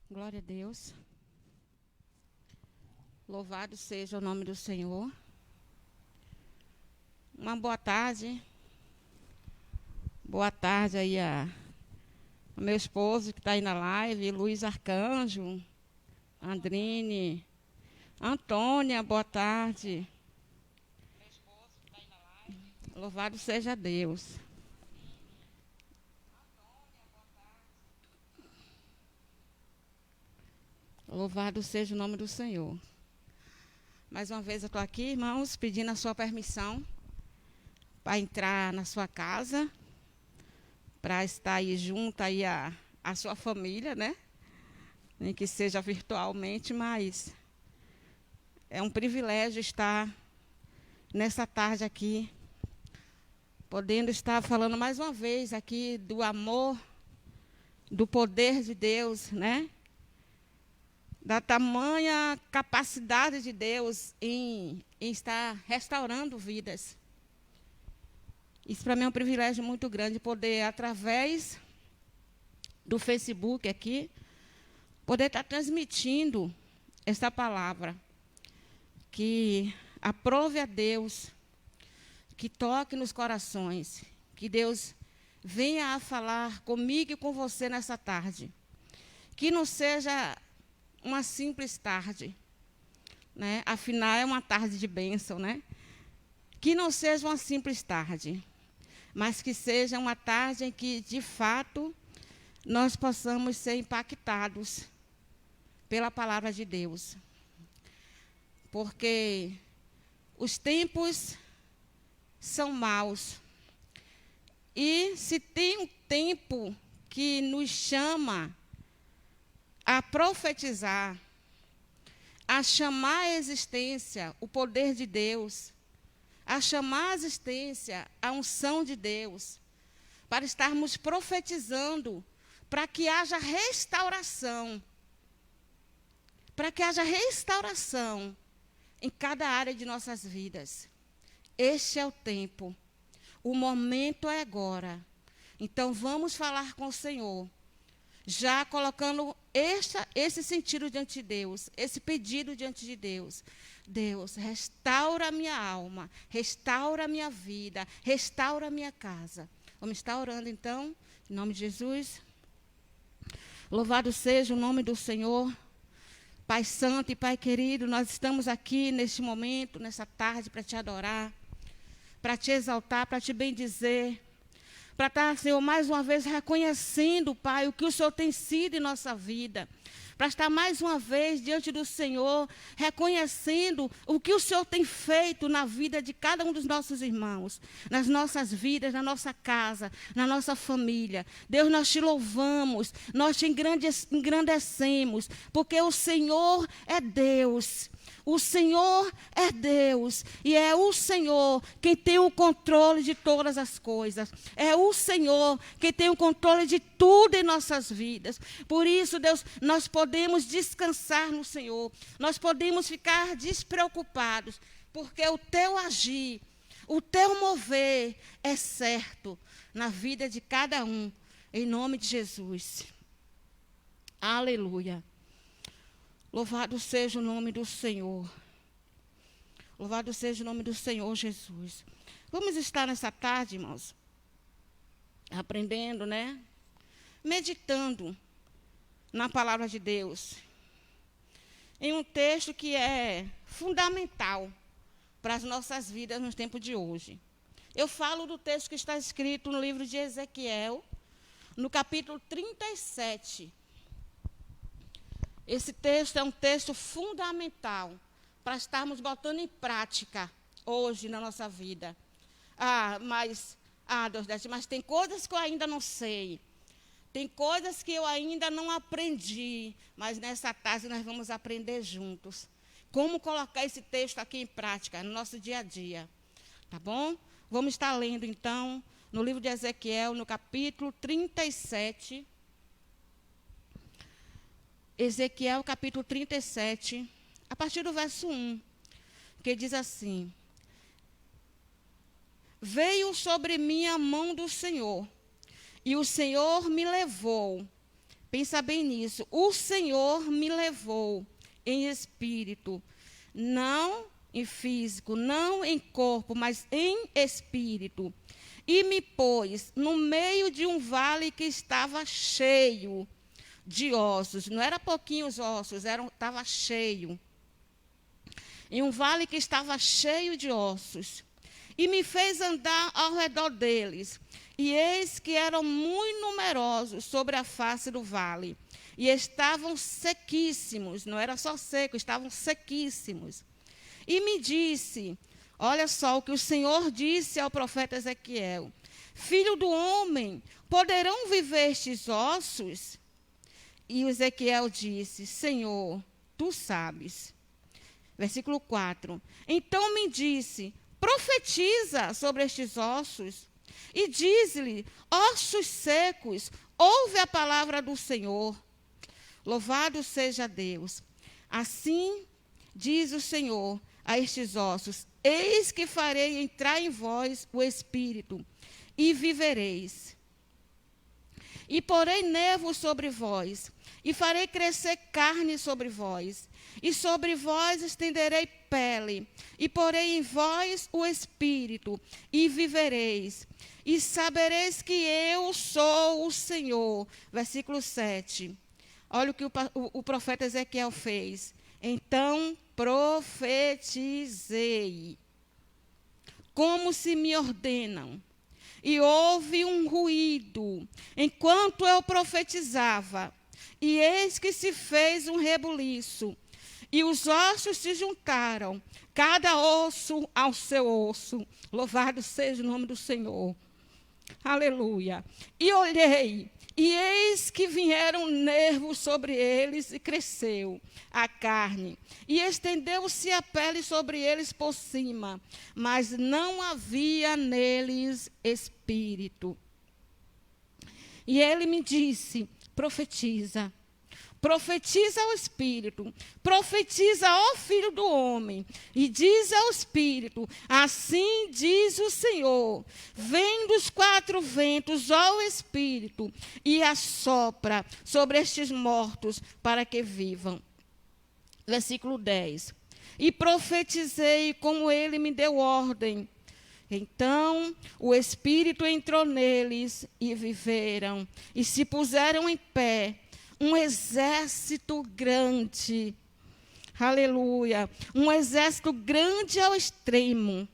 Glória a Deus. Louvado seja o nome do Senhor. Uma boa tarde. Boa tarde aí ao meu esposo que está aí na live, Luiz Arcanjo, Andrine, Antônia, boa tarde. Meu esposo que está aí na live. Louvado seja Deus. Louvado seja o nome do Senhor. Mais uma vez eu estou aqui, irmãos, pedindo a sua permissão para entrar na sua casa, para estar aí junto aí a sua família, né? Nem que seja virtualmente, mas é um privilégio estar nessa tarde aqui, podendo estar falando mais uma vez aqui do amor, do poder de Deus, né? Da tamanha capacidade de Deus em estar restaurando vidas. Isso para mim é um privilégio muito grande, poder, através do Facebook aqui, poder estar transmitindo essa palavra. Que aprove a Deus, que toque nos corações, que Deus venha a falar comigo e com você nessa tarde. Que não seja uma simples tarde, né? Afinal, é uma tarde de bênção, né? Que não seja uma simples tarde, mas que seja uma tarde em que, de fato, nós possamos ser impactados pela palavra de Deus. Porque os tempos são maus. E se tem um tempo que nos chama a profetizar, a chamar à existência o poder de Deus, a chamar à existência a unção de Deus, para estarmos profetizando, para que haja restauração, em cada área de nossas vidas. Este é o tempo, o momento é agora. Então vamos falar com o Senhor, já colocando esse sentido diante de Deus, esse pedido diante de Deus. Deus, restaura a minha alma, restaura a minha vida, restaura a minha casa. Vamos estar orando então, em nome de Jesus. Louvado seja o nome do Senhor. Pai Santo e Pai querido, nós estamos aqui neste momento, nessa tarde, para te adorar, para te exaltar, para te bendizer, para estar, Senhor, mais uma vez reconhecendo, Pai, o que o Senhor tem sido em nossa vida, para estar mais uma vez diante do Senhor, reconhecendo o que o Senhor tem feito na vida de cada um dos nossos irmãos, nas nossas vidas, na nossa casa, na nossa família. Deus, nós te louvamos, nós te engrandecemos, porque o Senhor é Deus. O Senhor é Deus, e é o Senhor quem tem o controle de todas as coisas. É o Senhor quem tem o controle de tudo em nossas vidas. Por isso, Deus, nós podemos descansar no Senhor. Nós podemos ficar despreocupados, porque o teu agir, o teu mover é certo na vida de cada um, em nome de Jesus. Aleluia. Louvado seja o nome do Senhor. Louvado seja o nome do Senhor Jesus. Vamos estar nessa tarde, irmãos, aprendendo, né? Meditando na palavra de Deus. Em um texto que é fundamental para as nossas vidas no tempo de hoje. Eu falo do texto que está escrito no livro de Ezequiel, no capítulo 37. Esse texto é um texto fundamental para estarmos botando em prática hoje na nossa vida. Deusdete, mas tem coisas que eu ainda não sei. Tem coisas que eu ainda não aprendi. Mas nessa tarde nós vamos aprender juntos. Como colocar esse texto aqui em prática no nosso dia a dia. Tá bom? Vamos estar lendo então no livro de Ezequiel, no capítulo 37. Ezequiel, capítulo 37, a partir do verso 1, que diz assim: Veio sobre mim a mão do Senhor, e o Senhor me levou Pensa bem nisso. O Senhor me levou em espírito, não em físico, não em corpo, mas em espírito. E me pôs no meio de um vale que estava cheio de ossos. Não era pouquinhos ossos, estava cheio. Em um vale que estava cheio de ossos. E me fez andar ao redor deles. E eis que eram muito numerosos sobre a face do vale. E estavam sequíssimos, não era só seco, estavam sequíssimos. E me disse, olha só o que o Senhor disse ao profeta Ezequiel: Filho do homem, poderão viver estes ossos? E Ezequiel disse, Senhor, tu sabes. Versículo 4. Então me disse, profetiza sobre estes ossos e diz-lhe, ossos secos, ouve a palavra do Senhor. Louvado seja Deus. Assim diz o Senhor a estes ossos, eis que farei entrar em vós o Espírito, e vivereis. E porei nervos sobre vós, e farei crescer carne sobre vós, e sobre vós estenderei pele, e porei em vós o Espírito, e vivereis. E sabereis que eu sou o Senhor. Versículo 7. Olha o que o profeta Ezequiel fez. Então profetizei, como se me ordenam. E houve um ruído, enquanto eu profetizava. E eis que se fez um rebuliço. E os ossos se juntaram, cada osso ao seu osso. Louvado seja o nome do Senhor. Aleluia. E olhei, e eis que vieram nervos sobre eles, e cresceu a carne. E estendeu-se a pele sobre eles por cima, mas não havia neles espírito. E ele me disse, profetiza. Profetiza ao Espírito, profetiza ao Filho do Homem, e diz ao Espírito, assim diz o Senhor, vem dos quatro ventos ao Espírito, e assopra sobre estes mortos, para que vivam. Versículo 10. E profetizei como ele me deu ordem. Então o Espírito entrou neles, e viveram, e se puseram em pé, um exército grande, aleluia, um exército grande ao extremo.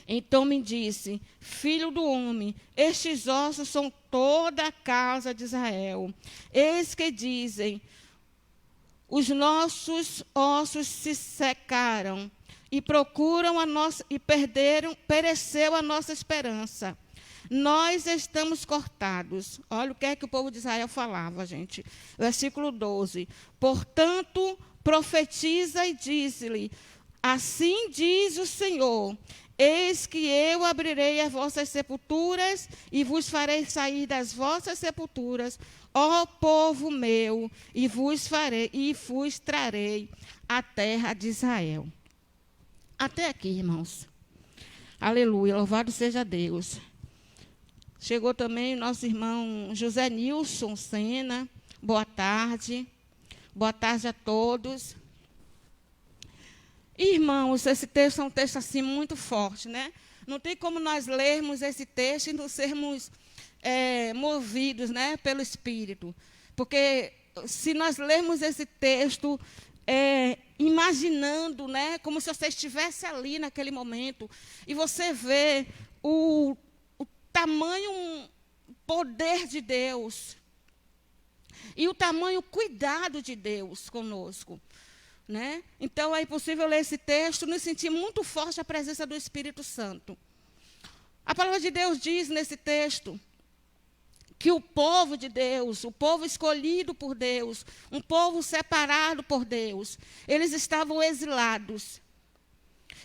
Então me disse, filho do homem, estes ossos são toda a casa de Israel. Eis que dizem, os nossos ossos se secaram e procuram a nossa, e pereceu a nossa esperança. Nós estamos cortados. Olha o que é que o povo de Israel falava, gente. Versículo 12. Portanto, profetiza e diz-lhe, assim diz o Senhor, eis que eu abrirei as vossas sepulturas e vos farei sair das vossas sepulturas, ó povo meu, e vos trarei à terra de Israel. Até aqui, irmãos. Aleluia, louvado seja Deus. Chegou também o nosso irmão José Nilson Sena. Boa tarde. Boa tarde a todos. Irmãos, esse texto é um texto assim muito forte, né? Não tem como nós lermos esse texto e não sermos movidos, né, pelo Espírito. Porque se nós lermos esse texto imaginando, né, como se você estivesse ali naquele momento, e você vê o tamanho poder de Deus e o tamanho cuidado de Deus conosco, né? Então é impossível ler esse texto e nos sentir muito forte a presença do Espírito Santo. A palavra de Deus diz nesse texto que o povo de Deus, o povo escolhido por Deus, um povo separado por Deus, eles estavam exilados.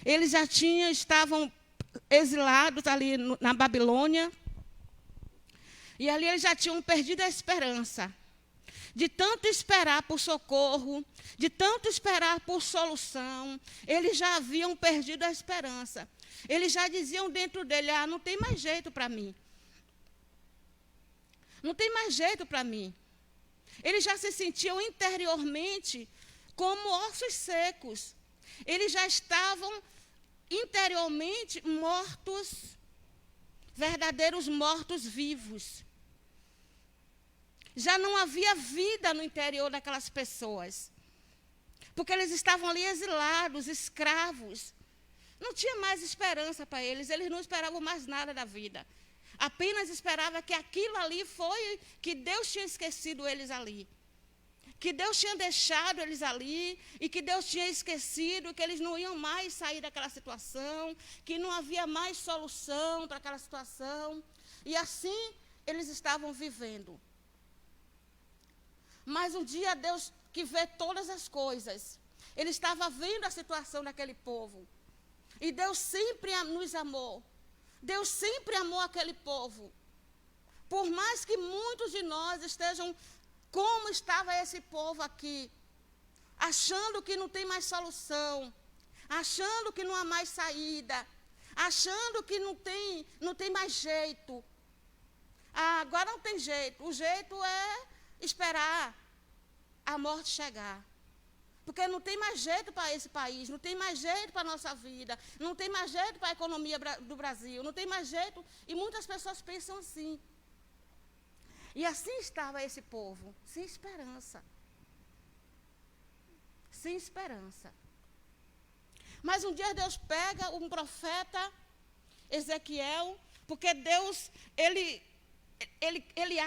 Eles estavam exilados ali na Babilônia, e ali eles já tinham perdido a esperança. De tanto esperar por socorro, de tanto esperar por solução, eles já haviam perdido a esperança. Eles já diziam dentro dele, não tem mais jeito para mim. Não tem mais jeito para mim. Eles já se sentiam interiormente como ossos secos. Eles já estavam interiormente mortos, verdadeiros mortos-vivos. Já não havia vida no interior daquelas pessoas, porque eles estavam ali exilados, escravos. Não tinha mais esperança para eles não esperavam mais nada da vida. Apenas esperava que aquilo ali foi, que Deus tinha esquecido eles ali. Que Deus tinha deixado eles ali, e que Deus tinha esquecido, que eles não iam mais sair daquela situação, que não havia mais solução para aquela situação. E assim eles estavam vivendo. Mas um dia Deus, que vê todas as coisas, Ele estava vendo a situação daquele povo. E Deus sempre nos amou. Deus sempre amou aquele povo. Por mais que muitos de nós estejam como estava esse povo aqui, achando que não tem mais solução, achando que não há mais saída, achando que não tem mais jeito. Agora não tem jeito. O jeito é esperar a morte chegar. Porque não tem mais jeito para esse país, não tem mais jeito para a nossa vida, não tem mais jeito para a economia do Brasil, não tem mais jeito. E muitas pessoas pensam assim. E assim estava esse povo, sem esperança. Sem esperança. Mas um dia Deus pega um profeta, Ezequiel, porque Deus, ele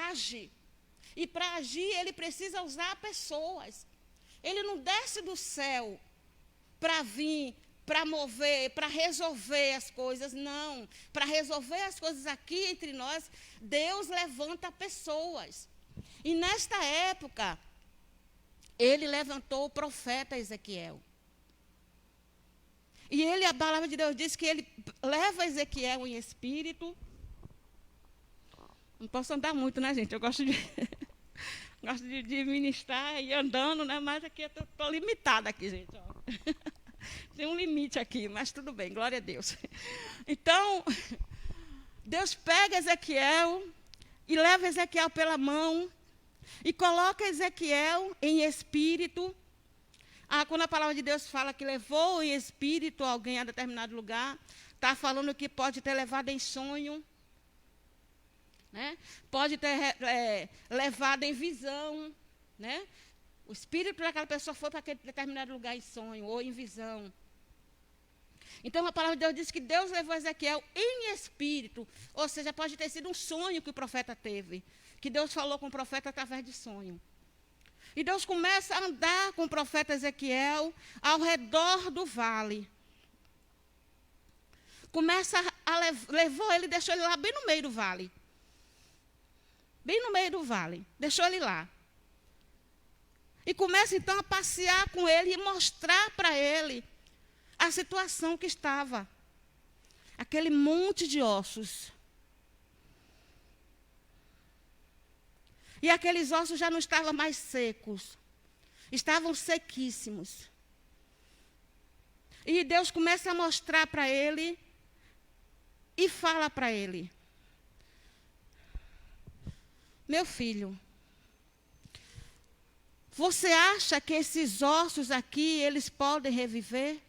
age. E para agir, ele precisa usar pessoas. Ele não desce do céu para vir, para mover, para resolver as coisas, não. Para resolver as coisas aqui entre nós, Deus levanta pessoas. E nesta época, ele levantou o profeta Ezequiel. E a palavra de Deus diz que ele leva Ezequiel em espírito. Não posso andar muito, né, gente? Eu gosto de ministrar e andando, né? Mas aqui eu estou limitada aqui, gente. Ó. Tem um limite aqui, mas tudo bem, glória a Deus. Então, Deus pega Ezequiel e leva Ezequiel pela mão e coloca Ezequiel em espírito. Quando a palavra de Deus fala que levou em espírito alguém a determinado lugar, está falando que pode ter levado em sonho. Né? Pode ter levado em visão, né? O espírito daquela pessoa foi para aquele determinado lugar em sonho ou em visão. Então a palavra de Deus diz que Deus levou Ezequiel em espírito, ou seja, pode ter sido um sonho que o profeta teve, que Deus falou com o profeta através de sonho. E Deus começa a andar com o profeta Ezequiel ao redor do vale. Levou ele, deixou ele lá bem no meio do vale. Bem no meio do vale, deixou ele lá. E começa então a passear com ele e mostrar para ele a situação que estava. Aquele monte de ossos. E aqueles ossos já não estavam mais secos. Estavam sequíssimos. E Deus começa a mostrar para ele e fala para ele: meu filho, você acha que esses ossos aqui, eles podem reviver?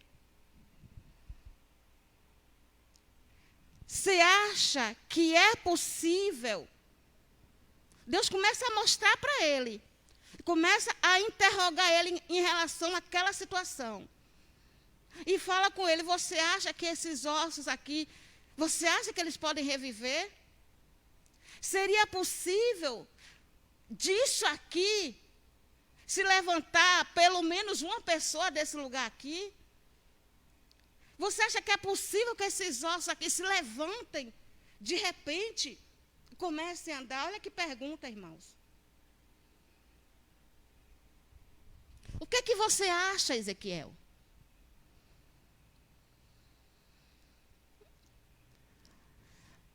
Você acha que é possível? Deus começa a mostrar para ele, começa a interrogar ele em relação àquela situação. E fala com ele: você acha que esses ossos aqui, você acha que eles podem reviver? Seria possível disso aqui se levantar pelo menos uma pessoa desse lugar aqui? Você acha que é possível que esses ossos aqui se levantem de repente e comecem a andar? Olha que pergunta, irmãos. O que é que você acha, Ezequiel?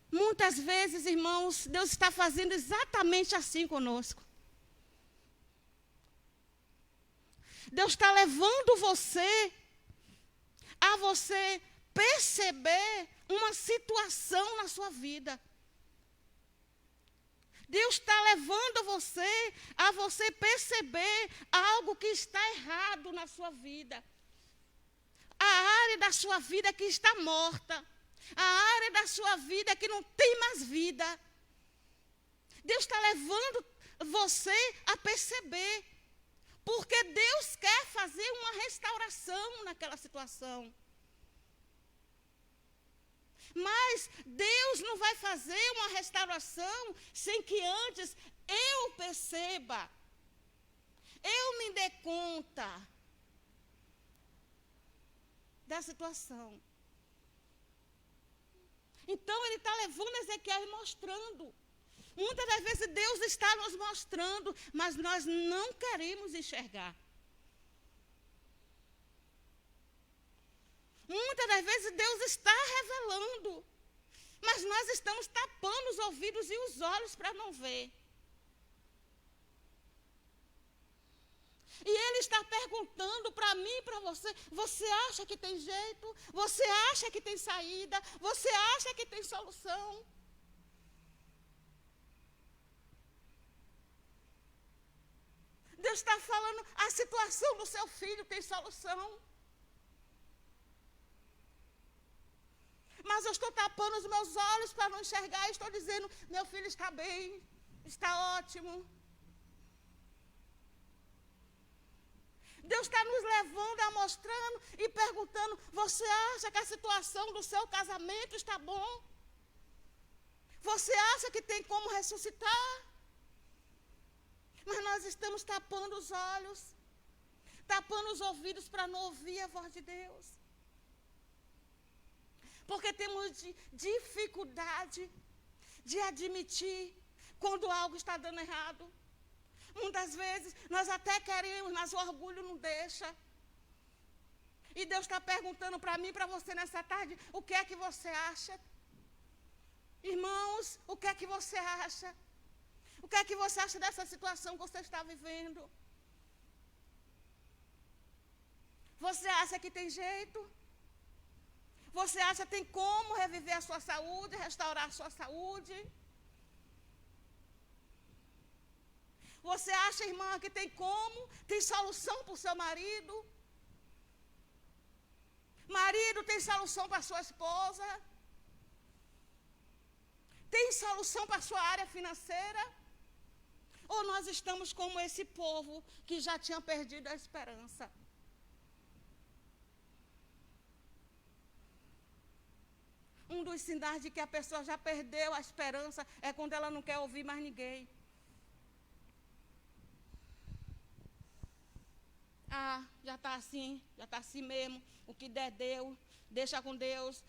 Muitas vezes, irmãos, Deus está fazendo exatamente assim conosco. Deus está levando você a você perceber uma situação na sua vida Deus está levando a você perceber algo que está errado na sua vida. A área da sua vida que está morta. A área da sua vida que não tem mais vida. Deus está levando você a perceber. Porque Deus quer fazer uma restauração naquela situação. Mas Deus não vai fazer uma restauração sem que antes eu perceba, eu me dê conta da situação. Então ele está levando Ezequiel e mostrando. Muitas das vezes Deus está nos mostrando, mas nós não queremos enxergar. Muitas das vezes Deus está revelando, mas nós estamos tapando os ouvidos e os olhos para não ver. E Ele está perguntando para mim e para você, você acha que tem jeito? Você acha que tem saída? Você acha que tem solução? Deus está falando, a situação do seu filho tem solução. Mas eu estou tapando os meus olhos para não enxergar e estou dizendo, meu filho está bem, está ótimo. Deus está nos levando, mostrando e perguntando, você acha que a situação do seu casamento está bom? Você acha que tem como ressuscitar? Mas nós estamos tapando os olhos, tapando os ouvidos para não ouvir a voz de Deus. Porque temos dificuldade de admitir quando algo está dando errado. Muitas vezes nós até queremos, mas o orgulho não deixa. E Deus está perguntando para mim e para você nessa tarde, o que é que você acha? Irmãos, o que é que você acha? O que é que você acha dessa situação que você está vivendo? Você acha que tem jeito? Você acha que tem como reviver a sua saúde, restaurar a sua saúde? Você acha, irmã, que tem como? Tem solução para o seu marido? Marido tem solução para a sua esposa? Tem solução para a sua área financeira? Ou nós estamos como esse povo que já tinha perdido a esperança? Um dos sinais de que a pessoa já perdeu a esperança é quando ela não quer ouvir mais ninguém. Ah, já está assim mesmo. O que der, deu. Deixa com Deus.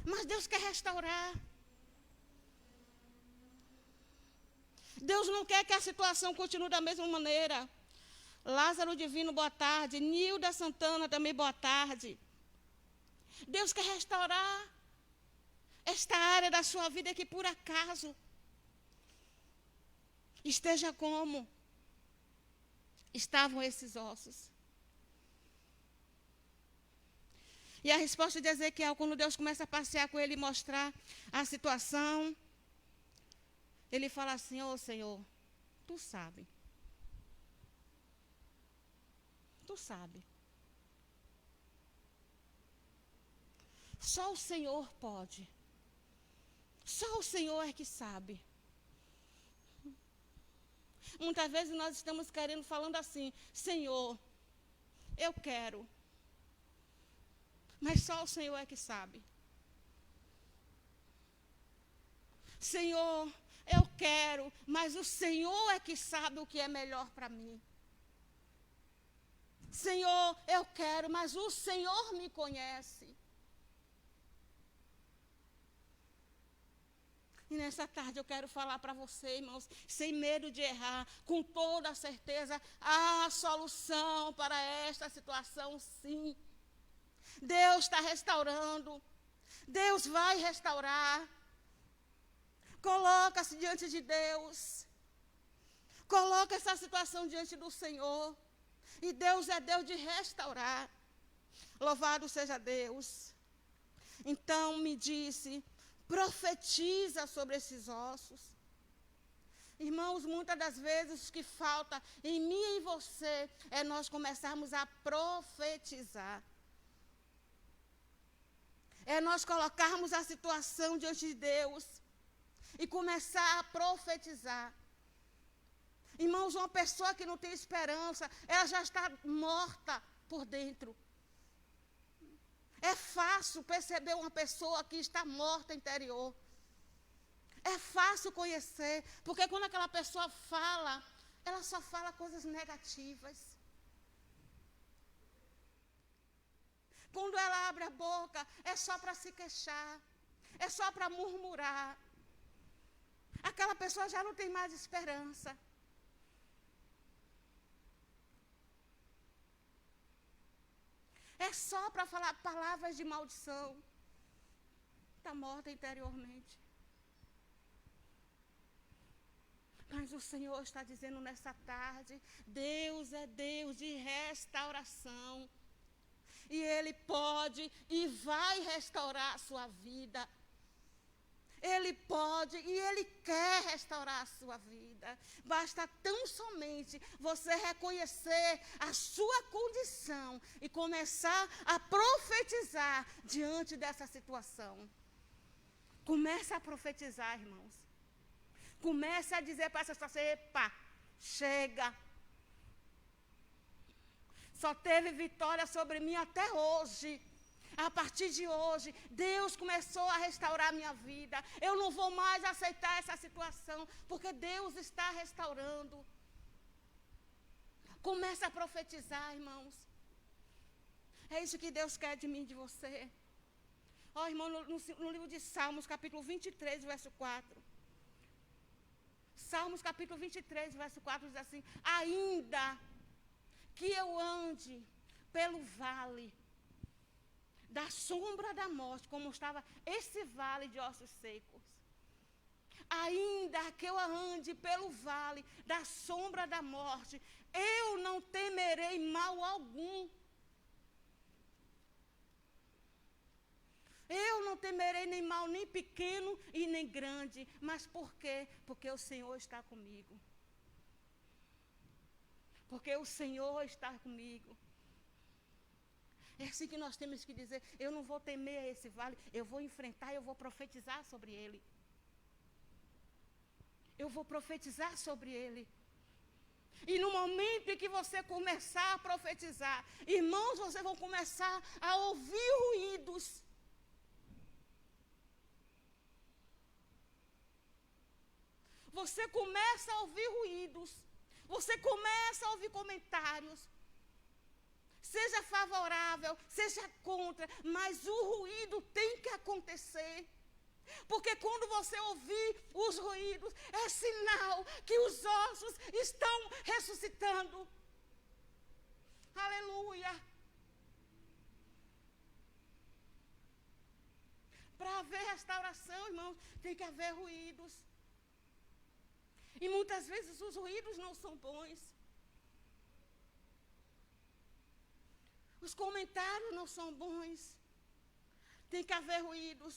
Mas Deus quer restaurar. Deus não quer que a situação continue da mesma maneira. Lázaro Divino, boa tarde. Nilda Santana, também boa tarde. Deus quer restaurar esta área da sua vida que por acaso esteja como estavam esses ossos. E a resposta de Ezequiel, quando Deus começa a passear com ele e mostrar a situação, ele fala assim, ô Senhor, tu sabe. Tu sabe. Só o Senhor pode. Só o Senhor é que sabe. Muitas vezes nós estamos querendo, falando assim, Senhor, eu quero. Mas só o Senhor é que sabe. Senhor, eu quero, mas o Senhor é que sabe o que é melhor para mim. Senhor, eu quero, mas o Senhor me conhece. E nessa tarde eu quero falar para você, irmãos, sem medo de errar, com toda a certeza, há solução para esta situação, sim. Deus está restaurando. Deus vai restaurar. Coloca-se diante de Deus. Coloca essa situação diante do Senhor. E Deus é Deus de restaurar. Louvado seja Deus. Então me disse, Profetiza sobre esses ossos. Irmãos, muitas das vezes o que falta em mim e em você é nós começarmos a profetizar. É nós colocarmos a situação diante de Deus e começar a profetizar. Irmãos, uma pessoa que não tem esperança, ela já está morta por dentro. É fácil perceber uma pessoa que está morta interior. É fácil conhecer, porque quando aquela pessoa fala, ela só fala coisas negativas. Quando ela abre a boca, é só para se queixar, é só para murmurar. Aquela pessoa já não tem mais esperança. É só para falar palavras de maldição. Está morta interiormente. Mas o Senhor está dizendo nessa tarde, Deus é Deus de restauração. E Ele pode e vai restaurar a sua vida. Ele pode e Ele quer restaurar a sua vida. Basta tão somente você reconhecer a sua condição e começar a profetizar diante dessa situação. Comece a profetizar, irmãos. Comece a dizer para essa situação, epa, chega. Só teve vitória sobre mim até hoje. A partir de hoje, Deus começou a restaurar a minha vida. Eu não vou mais aceitar essa situação, porque Deus está restaurando. Comece a profetizar, irmãos. É isso que Deus quer de mim e de você. Ó, irmão, no livro de Salmos, capítulo 23, verso 4. Salmos, capítulo 23, verso 4, diz assim: ainda que eu ande pelo vale da sombra da morte, como estava esse vale de ossos secos. Ainda que eu ande pelo vale da sombra da morte, eu não temerei mal algum. Eu não temerei nem mal, nem pequeno e nem grande. Mas por quê? Porque o Senhor está comigo. Porque o Senhor está comigo. É assim que nós temos que dizer, eu não vou temer esse vale, eu vou enfrentar, eu vou profetizar sobre ele. Eu vou profetizar sobre ele. E no momento em que você começar a profetizar, irmãos, vocês vão começar a ouvir ruídos. Você começa a ouvir ruídos. Você começa a ouvir comentários. Seja favorável, seja contra, mas o ruído tem que acontecer. Porque quando você ouvir os ruídos, é sinal que os ossos estão ressuscitando. Aleluia. Para haver restauração, irmãos, tem que haver ruídos. E muitas vezes os ruídos não são bons. Os comentários não são bons. Tem que haver ruídos.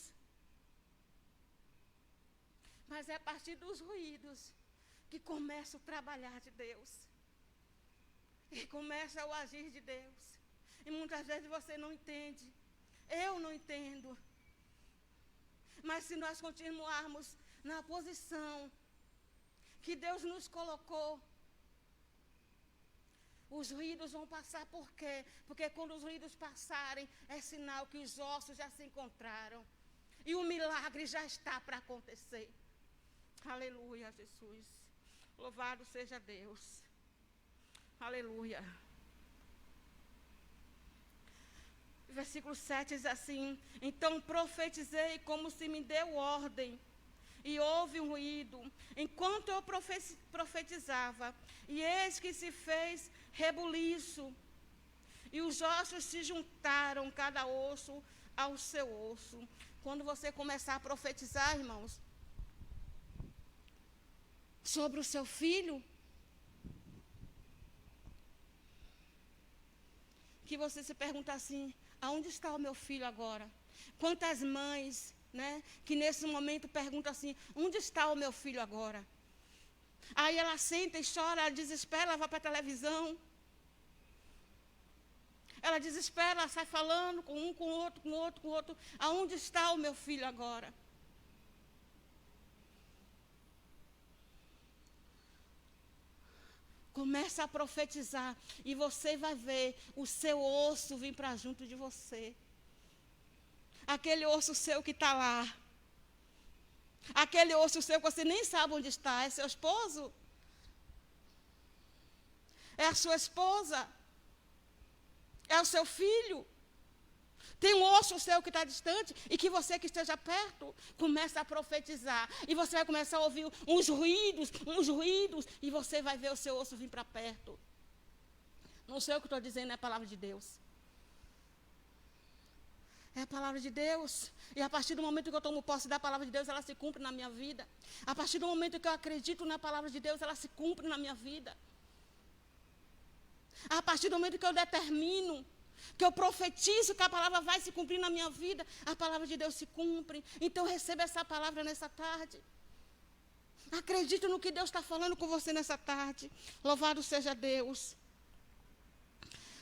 Mas é a partir dos ruídos que começa o trabalhar de Deus. E começa o agir de Deus. E muitas vezes você não entende. Eu não entendo. Mas se nós continuarmos na posição que Deus nos colocou, os ruídos vão passar. Por quê? Porque quando os ruídos passarem, é sinal que os ossos já se encontraram. E o milagre já está para acontecer. Aleluia, Jesus. Louvado seja Deus. Aleluia. Versículo 7 diz assim: então profetizei como se me deu ordem. E houve um ruído, enquanto eu profetizava, e eis que se fez rebuliço, e os ossos se juntaram, cada osso ao seu osso. Quando você começar a profetizar, irmãos, sobre o seu filho, que você se pergunta assim: aonde está o meu filho agora? Quantas mães né, que nesse momento pergunta assim, onde está o meu filho agora? Aí ela senta e chora, ela desespera, ela vai para a televisão. Ela desespera, ela sai falando com um, com o outro, com o outro, com o outro. Aonde está o meu filho agora? Começa a profetizar e você vai ver o seu osso vir para junto de você. Aquele osso seu que está lá. Aquele osso seu que você nem sabe onde está. É seu esposo? É a sua esposa? É o seu filho? Tem um osso seu que está distante e que você que esteja perto começa a profetizar. E você vai começar a ouvir uns ruídos, e você vai ver o seu osso vir para perto. Não sei o que estou dizendo, é a palavra de Deus. É a palavra de Deus. E a partir do momento que eu tomo posse da palavra de Deus, ela se cumpre na minha vida. A partir do momento que eu acredito na palavra de Deus, ela se cumpre na minha vida. A partir do momento que eu determino, que eu profetizo que a palavra vai se cumprir na minha vida, a palavra de Deus se cumpre. Então receba essa palavra nessa tarde. Acredito no que Deus está falando com você nessa tarde. Louvado seja Deus.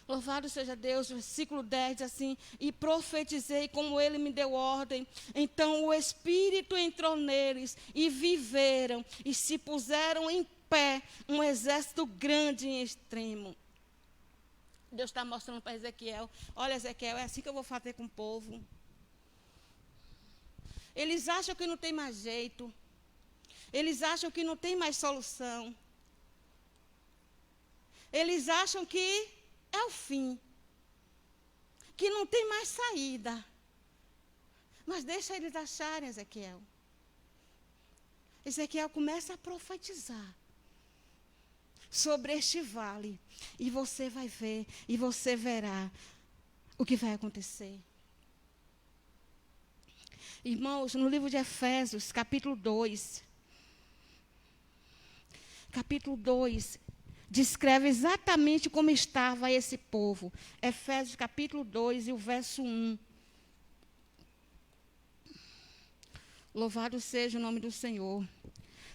Louvado seja Deus. Versículo 10 diz assim, e profetizei como ele me deu ordem. Então o Espírito entrou neles e viveram e se puseram em pé um exército grande e extremo. Deus está mostrando para Ezequiel, olha Ezequiel, é assim que eu vou fazer com o povo. Eles acham que não tem mais jeito. Eles acham que não tem mais solução. Eles acham que é o fim. Que não tem mais saída. Mas deixa eles acharem, Ezequiel. Ezequiel começa a profetizar sobre este vale, e você vai ver, e você verá o que vai acontecer. Irmãos, no livro de Efésios, capítulo 2, descreve exatamente como estava esse povo. Efésios, capítulo 2, e o verso 1. Louvado seja o nome do Senhor.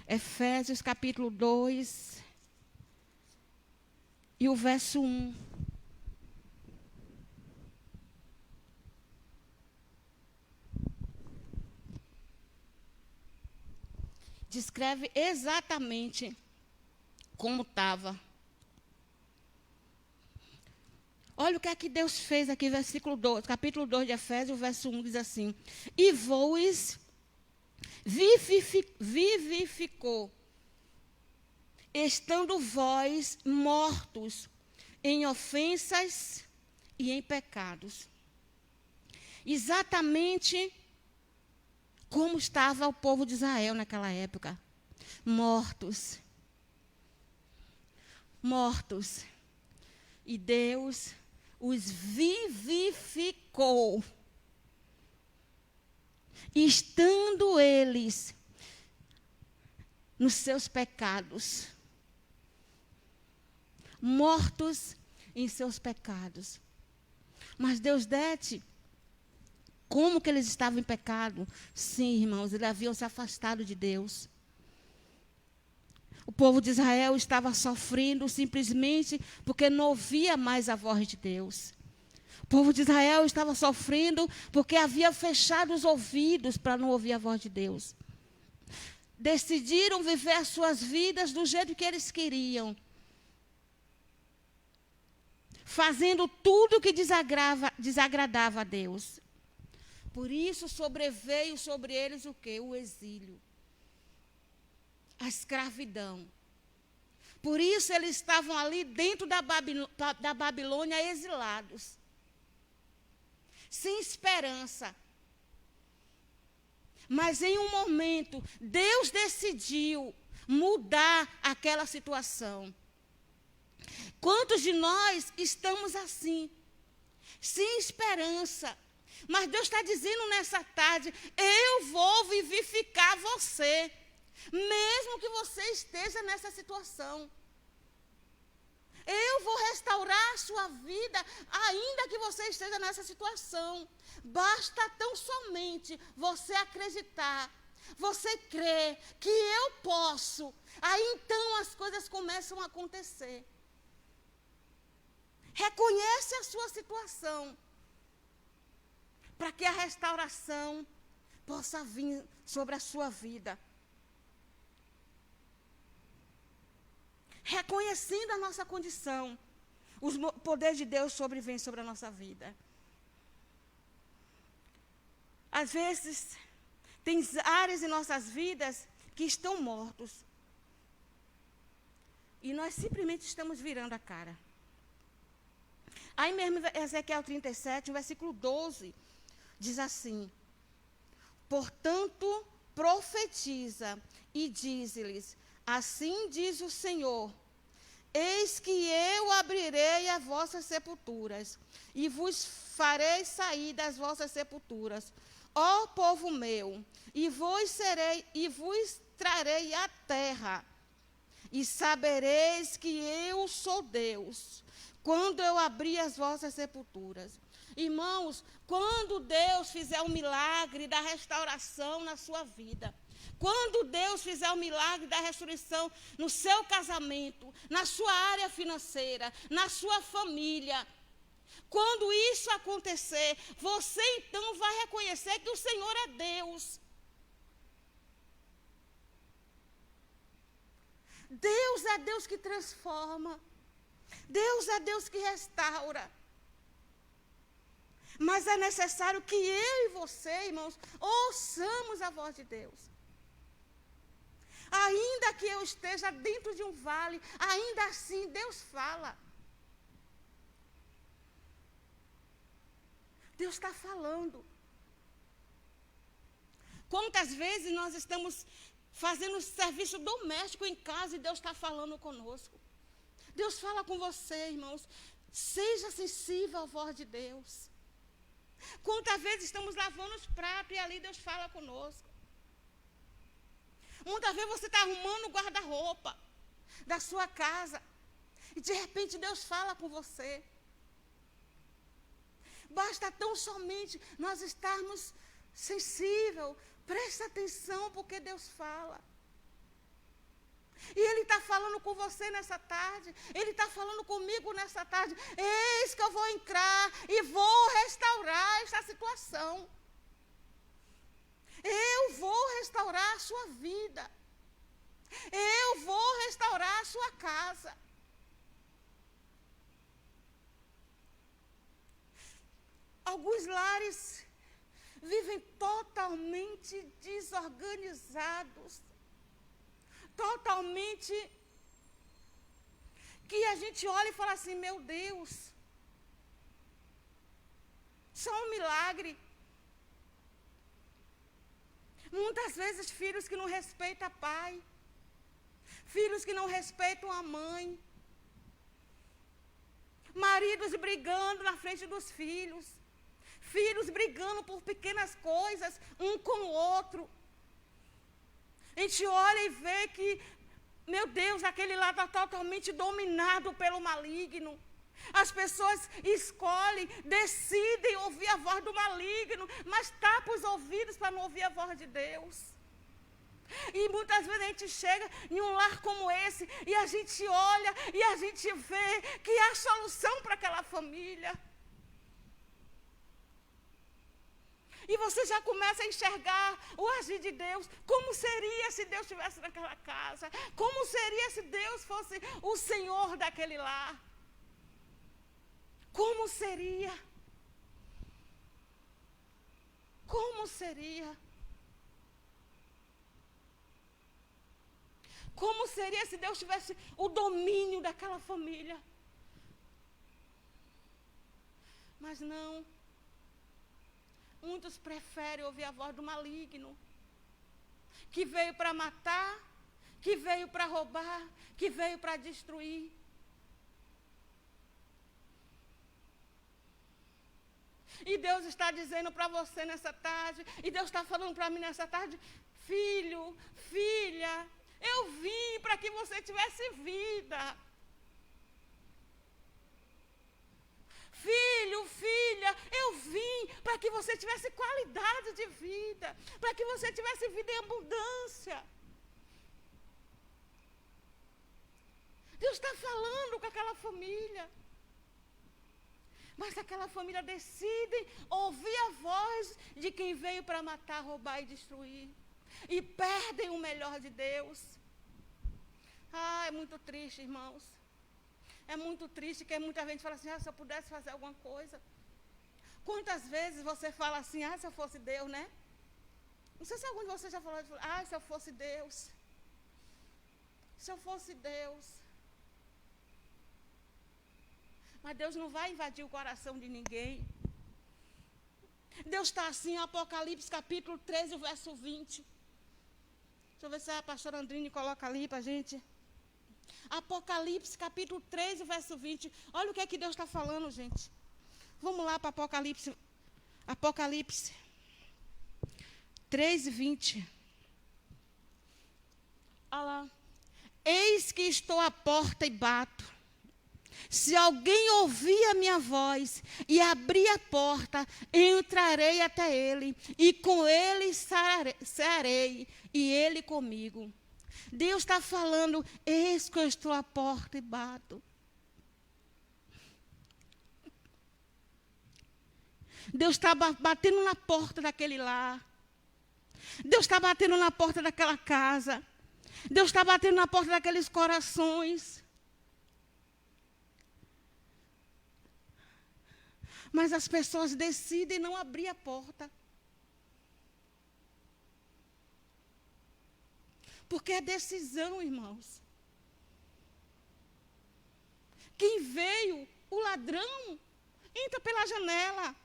Efésios, capítulo 2, e o verso 1. Descreve exatamente como estava. Olha o que é que Deus fez aqui, versículo 2, capítulo 2 de Efésios, verso 1, diz assim, e vos vivificou, estando vós mortos em ofensas e em pecados. Exatamente como estava o povo de Israel naquela época. Mortos. E Deus os vivificou, estando eles nos seus pecados. Mortos em seus pecados. Mas Deus dete, como que eles estavam em pecado? Sim, irmãos, eles haviam se afastado de Deus. O povo de Israel estava sofrendo simplesmente porque não ouvia mais a voz de Deus. O povo de Israel estava sofrendo porque havia fechado os ouvidos para não ouvir a voz de Deus. Decidiram viver as suas vidas do jeito que eles queriam, fazendo tudo que desagradava a Deus. Por isso sobreveio sobre eles o quê? O exílio. A escravidão. Por isso eles estavam ali dentro da Babilônia exilados. Sem esperança. Mas em um momento, Deus decidiu mudar aquela situação. Quantos de nós estamos assim? Sem esperança. Mas Deus está dizendo nessa tarde, eu vou vivificar você. Mesmo que você esteja nessa situação. Eu vou restaurar a sua vida, ainda que você esteja nessa situação. Basta tão somente você acreditar, você crer que eu posso. Aí então as coisas começam a acontecer. Reconhece a sua situação, para que a restauração possa vir sobre a sua vida. Reconhecendo a nossa condição, o poder de Deus sobrevém sobre a nossa vida. Às vezes, tem áreas em nossas vidas que estão mortos. E nós simplesmente estamos virando a cara. Aí mesmo, Ezequiel 37, versículo 12, diz assim: portanto, profetiza e dize-lhes, assim diz o Senhor, eis que eu abrirei as vossas sepulturas, e vos farei sair das vossas sepulturas, ó povo meu, e vos trarei à terra, e sabereis que eu sou Deus, quando eu abrir as vossas sepulturas. Irmãos, quando Deus fizer um milagre da restauração na sua vida, quando Deus fizer o milagre da ressurreição no seu casamento, na sua área financeira, na sua família, quando isso acontecer, você então vai reconhecer que o Senhor é Deus. Deus é Deus que transforma. Deus é Deus que restaura. Mas é necessário que eu e você, irmãos, ouçamos a voz de Deus. Ainda que eu esteja dentro de um vale, ainda assim Deus fala. Deus está falando. Quantas vezes nós estamos fazendo serviço doméstico em casa e Deus está falando conosco. Deus fala com você, irmãos. Seja sensível à voz de Deus. Quantas vezes estamos lavando os pratos e ali Deus fala conosco. Muitas vezes você está arrumando o guarda-roupa da sua casa e de repente Deus fala com você. Basta tão somente nós estarmos sensíveis. Presta atenção porque Deus fala. E Ele está falando com você nessa tarde. Ele está falando comigo nessa tarde. Eis que eu vou entrar e vou restaurar esta situação. Eu vou restaurar a sua vida. Eu vou restaurar a sua casa. Alguns lares vivem totalmente desorganizados. Totalmente que a gente olha e fala assim, meu Deus, só um milagre. Muitas vezes filhos que não respeitam pai, filhos que não respeitam a mãe, maridos brigando na frente dos filhos, filhos brigando por pequenas coisas, um com o outro. A gente olha e vê que, meu Deus, aquele lá está totalmente dominado pelo maligno. As pessoas escolhem, decidem ouvir a voz do maligno, mas tapam os ouvidos para não ouvir a voz de Deus. E muitas vezes a gente chega em um lar como esse e a gente olha e a gente vê que há solução para aquela família. E você já começa a enxergar o agir de Deus. Como seria se Deus estivesse naquela casa? Como seria se Deus fosse o Senhor daquele lar? Como seria? Como seria? Como seria se Deus tivesse o domínio daquela família? Mas não. Muitos preferem ouvir a voz do maligno, que veio para matar, que veio para roubar, que veio para destruir. E Deus está dizendo para você nessa tarde, e Deus está falando para mim nessa tarde, filho, filha, eu vim para que você tivesse vida. filho, filha, eu vim para que você tivesse qualidade de vida, para que você tivesse vida em abundância. Deus está falando com aquela família. Mas aquela família decide ouvir a voz de quem veio para matar, roubar e destruir. E perdem o melhor de Deus. É muito triste, irmãos. É muito triste que muita gente fala assim, se eu pudesse fazer alguma coisa. Quantas vezes você fala assim, se eu fosse Deus, né? Não sei se algum de vocês já falou, se eu fosse Deus. Se eu fosse Deus. Mas Deus não vai invadir o coração de ninguém. Deus está assim, Apocalipse capítulo 13, verso 20. Deixa eu ver se a pastora Andrine coloca ali para a gente. Apocalipse capítulo 13, verso 20. Olha o que é que Deus está falando, gente. Vamos lá para Apocalipse. Apocalipse 13, 20. Olha lá. Eis que estou à porta e bato. Se alguém ouvir a minha voz e abrir a porta, entrarei até ele, e com ele cearei, e ele comigo. Deus está falando, eis que eu estou à porta e bato. Deus está batendo na porta daquele lar. Deus está batendo na porta daquela casa. Deus está batendo na porta daqueles corações. Mas as pessoas decidem não abrir a porta. Porque é decisão, irmãos. Quem veio, o ladrão, entra pela janela.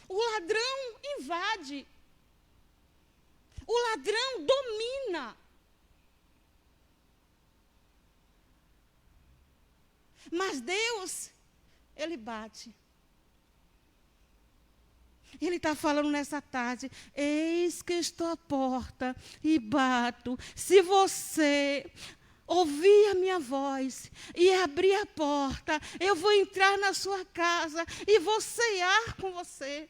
O ladrão invade. O ladrão domina. Mas Deus, Ele bate. Ele está falando nessa tarde, eis que estou à porta e bato. Se você ouvir a minha voz e abrir a porta, eu vou entrar na sua casa e vou cear com você.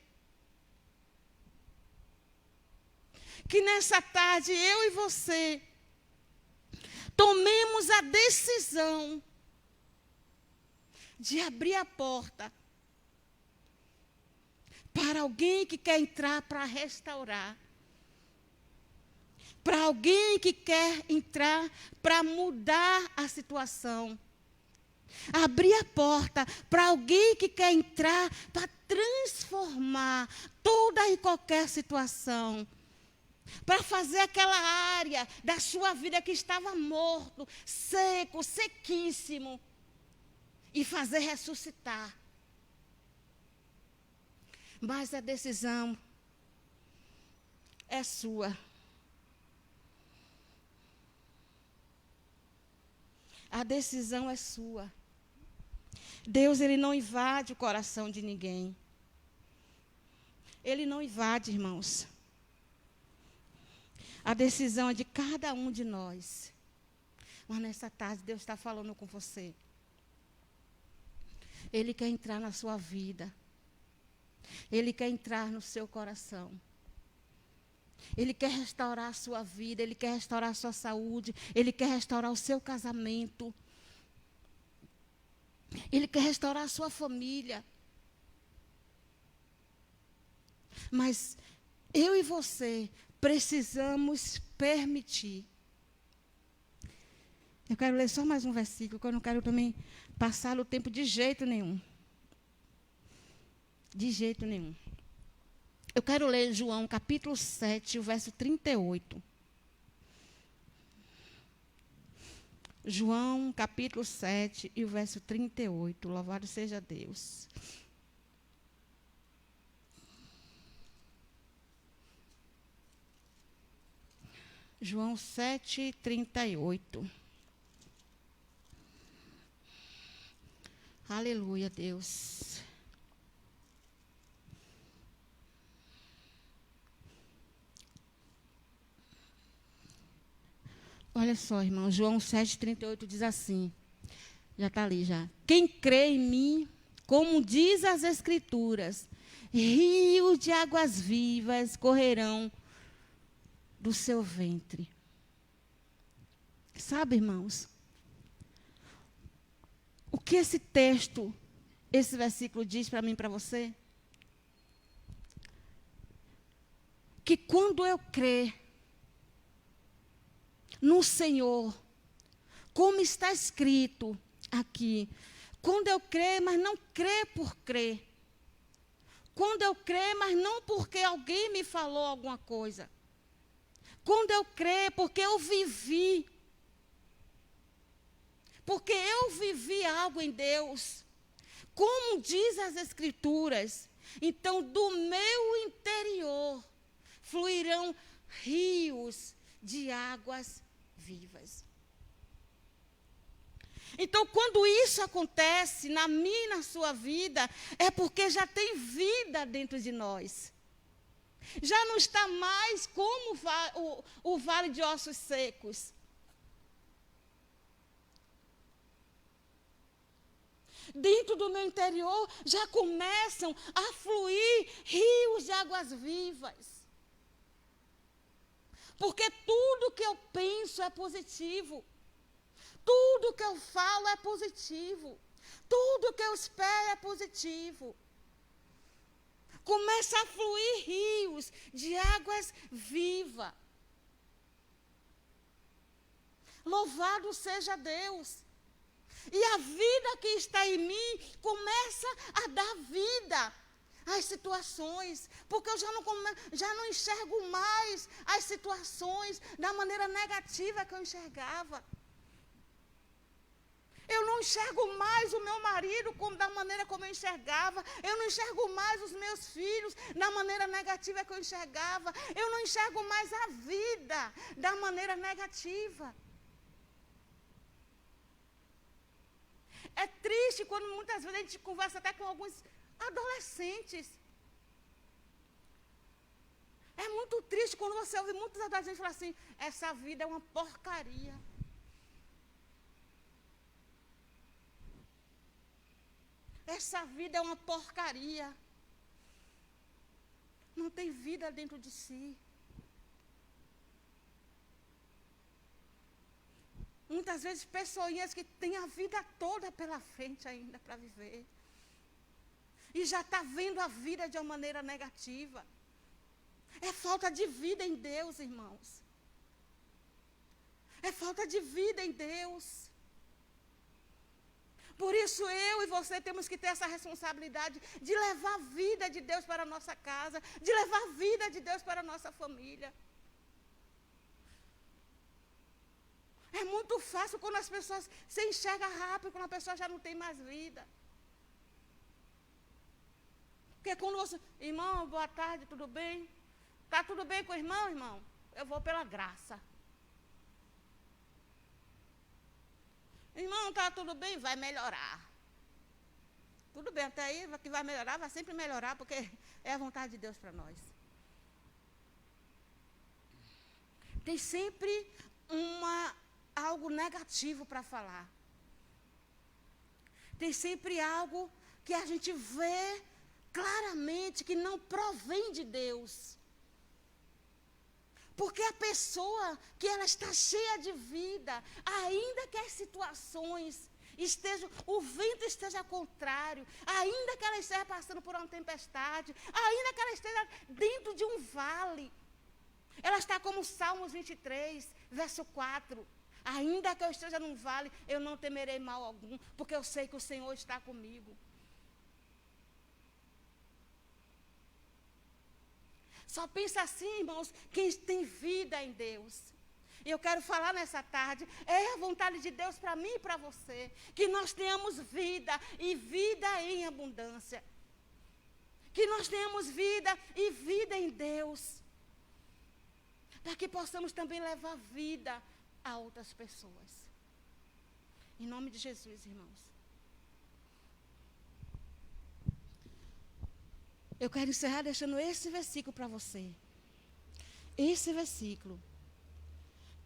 Que nessa tarde eu e você tomemos a decisão de abrir a porta para alguém que quer entrar para restaurar. Para alguém que quer entrar para mudar a situação. Abrir a porta para alguém que quer entrar para transformar toda e qualquer situação. Para fazer aquela área da sua vida que estava morto, seco, sequíssimo. E fazer ressuscitar. Mas a decisão é sua. A decisão é sua. Deus, Ele não invade o coração de ninguém. Ele não invade, irmãos. A decisão é de cada um de nós. Mas nessa tarde, Deus está falando com você. Ele quer entrar na sua vida. Ele quer entrar no seu coração. Ele quer restaurar a sua vida. Ele quer restaurar a sua saúde. Ele quer restaurar o seu casamento. Ele quer restaurar a sua família. Mas eu e você precisamos permitir. Eu quero ler só mais um versículo, que eu não quero também passar o tempo de jeito nenhum. De jeito nenhum. Eu quero ler João, capítulo 7, o verso 38. João, capítulo 7, e o verso 38. Louvado seja Deus. João 7, 38. Aleluia, Deus. Olha só, irmão, João 7, 38 diz assim, já está ali já. Quem crê em mim, como diz as Escrituras, rios de águas vivas correrão do seu ventre. Sabe, irmãos, o que esse texto, esse versículo diz para mim e para você? Que quando eu crer no Senhor, como está escrito aqui, quando eu crer, mas não crer por crer. Quando eu crer, mas não porque alguém me falou alguma coisa. Quando eu crer, porque eu vivi. Porque eu vivi algo em Deus. Como diz as Escrituras. Então, do meu interior fluirão rios de águas vivas. Então, quando isso acontece na minha e na sua vida, é porque já tem vida dentro de nós. Já não está mais como o vale de ossos secos. Dentro do meu interior já começam a fluir rios de águas vivas. Porque tudo que eu penso é positivo. Tudo que eu falo é positivo. Tudo que eu espero é positivo. Começa a fluir rios de águas vivas. Louvado seja Deus. E a vida que está em mim começa a dar vida às situações. Porque eu já não enxergo mais as situações da maneira negativa que eu enxergava. Eu não enxergo mais o meu marido da maneira como eu enxergava. Eu não enxergo mais os meus filhos da maneira negativa que eu enxergava. Eu não enxergo mais a vida da maneira negativa. É triste quando muitas vezes a gente conversa até com alguns adolescentes. É muito triste quando você ouve muitos adolescentes falar assim, essa vida é uma porcaria. Essa vida é uma porcaria. Não tem vida dentro de si. Muitas vezes pessoinhas que têm a vida toda pela frente ainda para viver. E já está vendo a vida de uma maneira negativa. É falta de vida em Deus, irmãos. É falta de vida em Deus. Por isso eu e você temos que ter essa responsabilidade de levar a vida de Deus para a nossa casa, de levar a vida de Deus para a nossa família. É muito fácil quando as pessoas se enxergam rápido, quando a pessoa já não tem mais vida. Porque quando você, irmão, boa tarde, tudo bem? Está tudo bem com o irmão, irmão? Eu vou pela graça. Irmão, está tudo bem? Vai melhorar. Tudo bem, até aí que vai melhorar, vai sempre melhorar, porque é a vontade de Deus para nós. Tem sempre algo negativo para falar. Tem sempre algo que a gente vê claramente que não provém de Deus. Porque a pessoa que ela está cheia de vida, ainda que as situações o vento esteja contrário, ainda que ela esteja passando por uma tempestade, ainda que ela esteja dentro de um vale, ela está como Salmos 23, verso 4. Ainda que eu esteja num vale, eu não temerei mal algum, porque eu sei que o Senhor está comigo. Só pensa assim, irmãos, quem tem vida em Deus. E eu quero falar nessa tarde, é a vontade de Deus para mim e para você, que nós tenhamos vida e vida em abundância. Que nós tenhamos vida e vida em Deus. Para que possamos também levar vida a outras pessoas. Em nome de Jesus, irmãos. Eu quero encerrar deixando esse versículo para você. Esse versículo.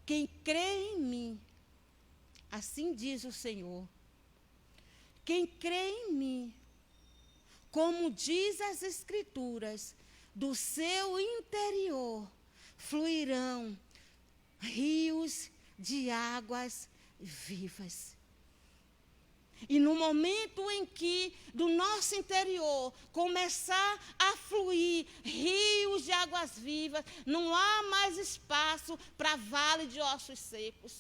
Quem crê em mim, assim diz o Senhor, quem crê em mim, como diz as Escrituras, do seu interior fluirão rios de águas vivas. E no momento em que do nosso interior começar a fluir rios de águas vivas, não há mais espaço para vale de ossos secos.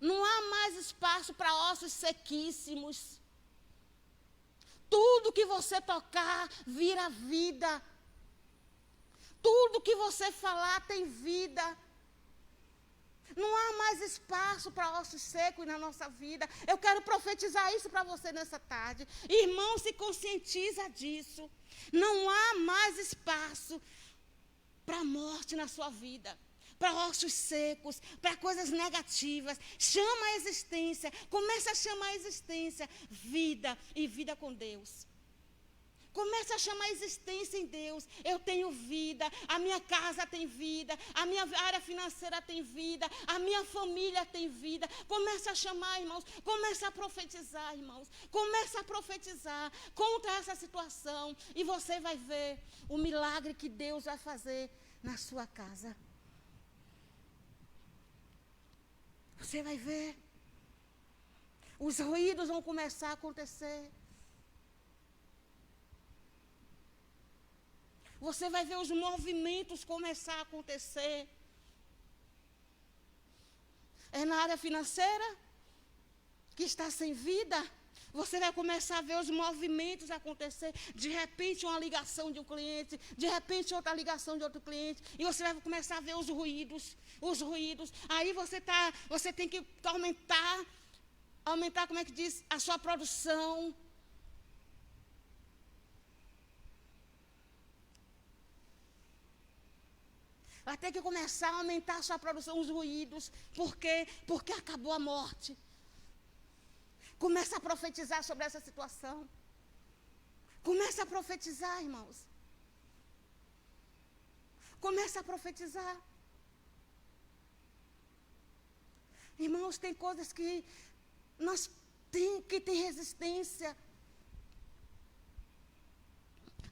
Não há mais espaço para ossos sequíssimos. Tudo que você tocar vira vida. Tudo que você falar tem vida. Não há mais espaço para ossos secos na nossa vida. Eu quero profetizar isso para você nessa tarde. Irmão, se conscientiza disso. Não há mais espaço para morte na sua vida, para ossos secos, para coisas negativas. Chama a existência. Começa a chamar a existência vida e vida com Deus. Comece a chamar a existência em Deus. Eu tenho vida, a minha casa tem vida, a minha área financeira tem vida, a minha família tem vida. Comece a chamar, irmãos. Comece a profetizar, irmãos. Comece a profetizar contra essa situação. E você vai ver o milagre que Deus vai fazer na sua casa. Você vai ver. Os ruídos vão começar a acontecer. Você vai ver os movimentos começar a acontecer. É na área financeira que está sem vida. Você vai começar a ver os movimentos acontecer. De repente, uma ligação de um cliente. De repente, outra ligação de outro cliente. E você vai começar a ver os ruídos. Os ruídos. Aí você tem que aumentar, como é que diz? A sua produção. Vai ter que começar a aumentar a sua produção, os ruídos. Por quê? Porque acabou a morte. Começa a profetizar sobre essa situação. Começa a profetizar, irmãos. Começa a profetizar. Irmãos, tem coisas que nós temos que ter resistência.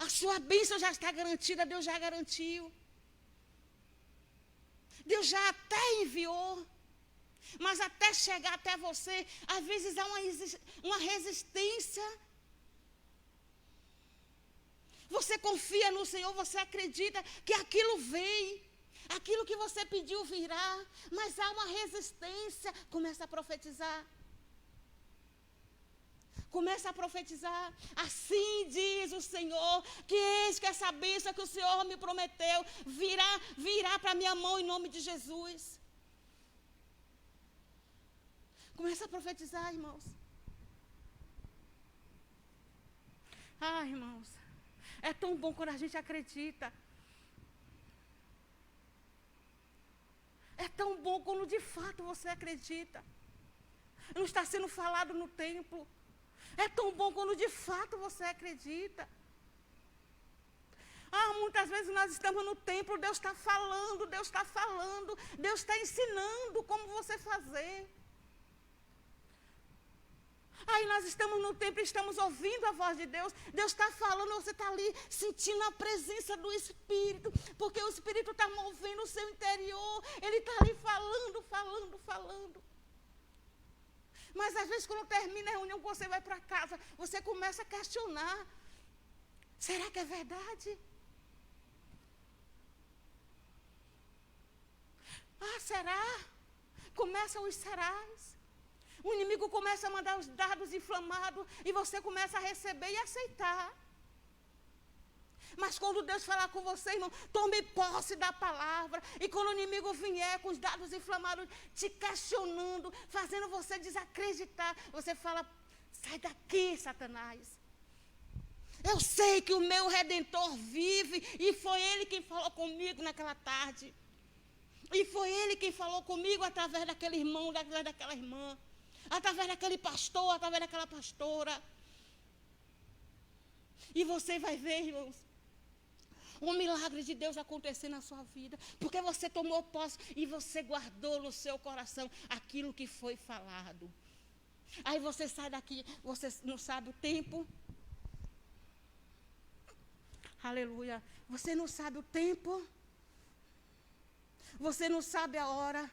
A sua bênção já está garantida, Deus já garantiu. Deus já até enviou, mas até chegar até você, às vezes há uma resistência. Você confia no Senhor, você acredita que aquilo vem, aquilo que você pediu virá, mas há uma resistência. Começa a profetizar. Começa a profetizar. Assim diz o Senhor, que eis que essa bênção que o Senhor me prometeu virá para a minha mão em nome de Jesus. Começa a profetizar, irmãos. Irmãos, é tão bom quando a gente acredita. É tão bom quando de fato você acredita. Não está sendo falado no templo. É tão bom quando de fato você acredita. Muitas vezes nós estamos no templo, Deus está falando, Deus está ensinando como você fazer. Aí nós estamos no templo, estamos ouvindo a voz de Deus, Deus está falando, você está ali sentindo a presença do Espírito, porque o Espírito está movendo o seu interior, Ele está ali falando. Mas às vezes quando termina a reunião, você vai para casa, você começa a questionar. Será que é verdade? Será? Começam os serás. O inimigo começa a mandar os dardos inflamados e você começa a receber e aceitar. Mas quando Deus falar com você, irmão, tome posse da palavra. E quando o inimigo vier com os dardos inflamados, te questionando, fazendo você desacreditar, você fala, sai daqui, Satanás. Eu sei que o meu Redentor vive e foi Ele quem falou comigo naquela tarde. E foi Ele quem falou comigo através daquele irmão, através daquela irmã, através daquele pastor, através daquela pastora. E você vai ver, irmãos, um milagre de Deus acontecer na sua vida, porque você tomou posse e você guardou no seu coração aquilo que foi falado. Aí você sai daqui, você não sabe o tempo. Aleluia. Você não sabe o tempo. Você não sabe a hora.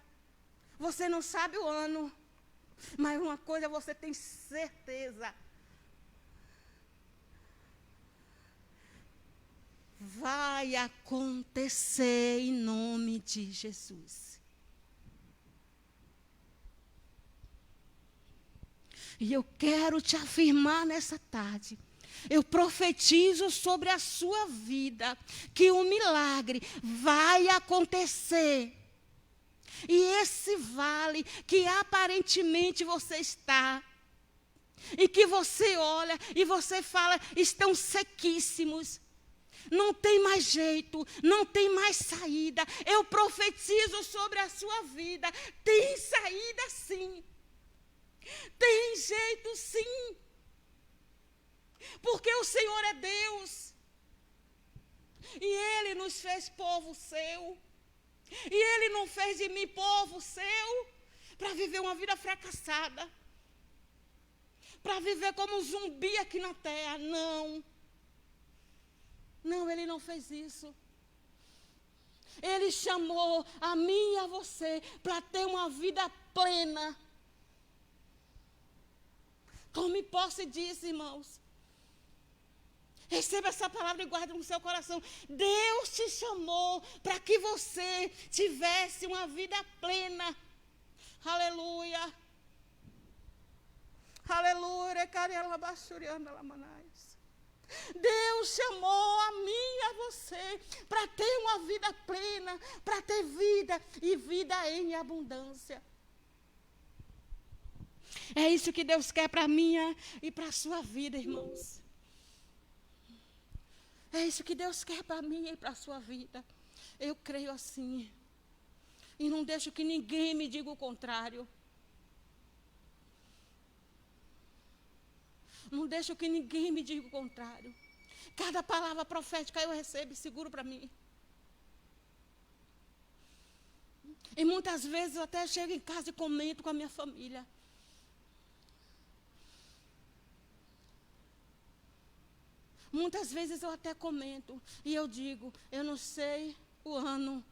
Você não sabe o ano. Mas uma coisa você tem certeza. Vai acontecer em nome de Jesus. E eu quero te afirmar nessa tarde. Eu profetizo sobre a sua vida que um milagre vai acontecer. E esse vale que aparentemente você está, e que você olha e você fala, estão sequíssimos. Não tem mais jeito, não tem mais saída. Eu profetizo sobre a sua vida. Tem saída sim. Tem jeito sim. Porque o Senhor é Deus. E Ele nos fez povo seu. E Ele não fez de mim povo seu para viver uma vida fracassada. Para viver como um zumbi aqui na terra. Não. Não, Ele não fez isso. Ele chamou a mim e a você para ter uma vida plena. Tome posse disso, irmãos. Receba essa palavra e guarde no seu coração. Deus te chamou para que você tivesse uma vida plena. Aleluia. Aleluia. Deus chamou a mim e a você para ter uma vida plena, para ter vida e vida em abundância. É isso que Deus quer para a minha e para a sua vida, irmãos. É isso que Deus quer para a minha e para a sua vida. Eu creio assim. E não deixo que ninguém me diga o contrário. Não deixo que ninguém me diga o contrário. Cada palavra profética eu recebo e seguro para mim. E muitas vezes eu até chego em casa e comento com a minha família. Muitas vezes eu até comento e eu digo, eu não sei o ano,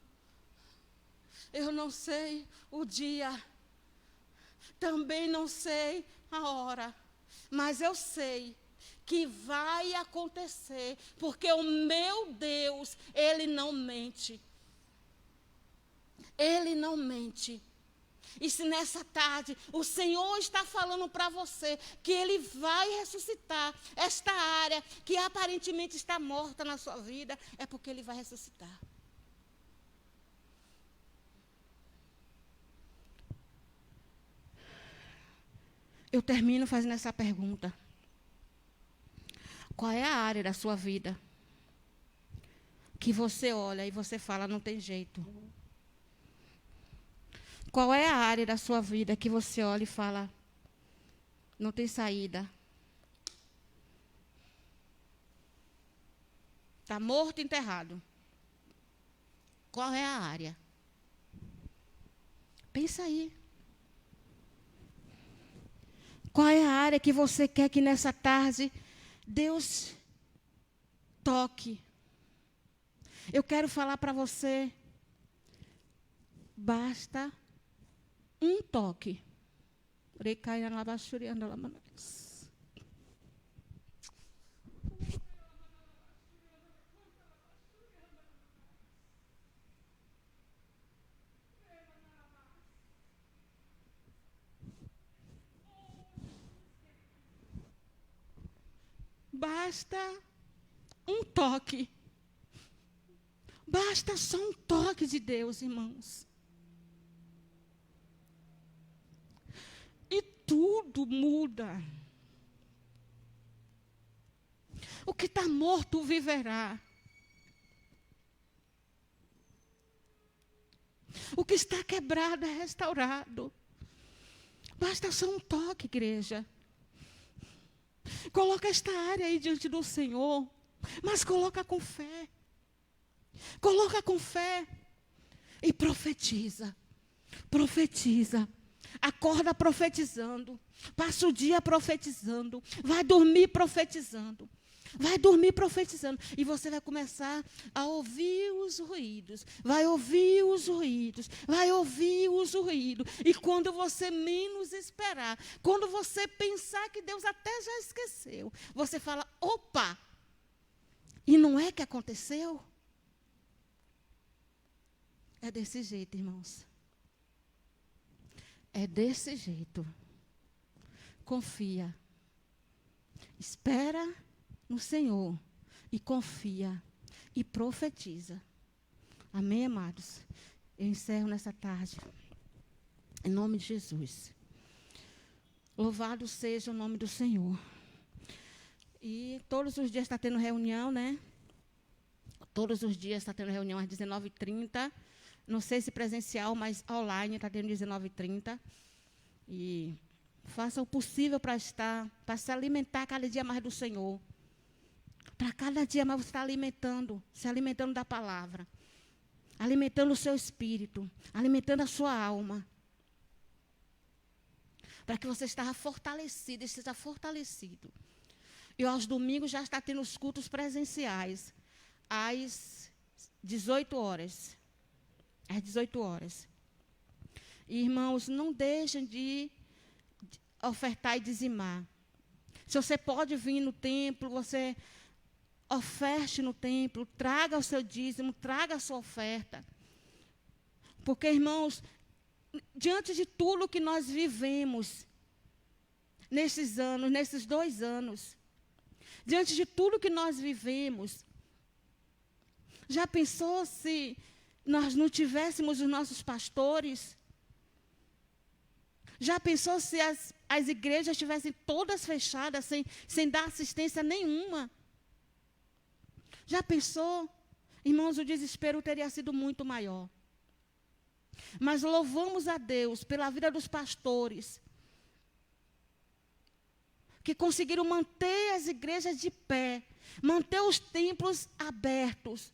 eu não sei o dia, também não sei a hora, mas eu sei que vai acontecer, porque o meu Deus, Ele não mente. Ele não mente. E se nessa tarde o Senhor está falando para você que Ele vai ressuscitar esta área que aparentemente está morta na sua vida, é porque Ele vai ressuscitar. Eu termino fazendo essa pergunta. Qual é a área da sua vida que você olha e você fala, não tem jeito? Qual é a área da sua vida que você olha e fala, não tem saída? Está morto e enterrado. Qual é a área? Pensa aí. Qual é a área que você quer que nessa tarde Deus toque? Eu quero falar para você, basta um toque. Basta um toque. Basta só um toque de Deus, irmãos. E tudo muda. O que está morto viverá. O que está quebrado é restaurado. Basta só um toque, igreja. Coloca esta área aí diante do Senhor, mas coloca com fé. Coloca com fé e profetiza. Profetiza. Acorda profetizando. Passa o dia profetizando. Vai dormir profetizando. Vai dormir profetizando. E você vai começar a ouvir os ruídos. Vai ouvir os ruídos. Vai ouvir os ruídos. E quando você menos esperar, quando você pensar que Deus até já esqueceu, você fala, opa! E não é que aconteceu? É desse jeito, irmãos. É desse jeito. Confia. Espera no Senhor e confia e profetiza. Amém, amados? Eu encerro nessa tarde. Em nome de Jesus. Louvado seja o nome do Senhor. E todos os dias está tendo reunião, né? Todos os dias está tendo reunião às 19h30. Não sei se presencial, mas online está tendo 19h30. E faça o possível para se alimentar cada dia mais do Senhor. Para cada dia mais você estar se alimentando da palavra. Alimentando o seu espírito. Alimentando a sua alma. Para que você esteja fortalecido, esteja fortalecido. E aos domingos já está tendo os cultos presenciais. Às 18 horas. Às 18 horas. E, irmãos, não deixem de ofertar e dizimar. Se você pode vir no templo, você oferte no templo, traga o seu dízimo, traga a sua oferta. Porque, irmãos, diante de tudo que nós vivemos nesses anos, nesses 2 anos, diante de tudo que nós vivemos, já pensou se nós não tivéssemos os nossos pastores? Já pensou se as igrejas estivessem todas fechadas, sem dar assistência nenhuma? Já pensou? Irmãos, o desespero teria sido muito maior. Mas louvamos a Deus pela vida dos pastores, que conseguiram manter as igrejas de pé, manter os templos abertos.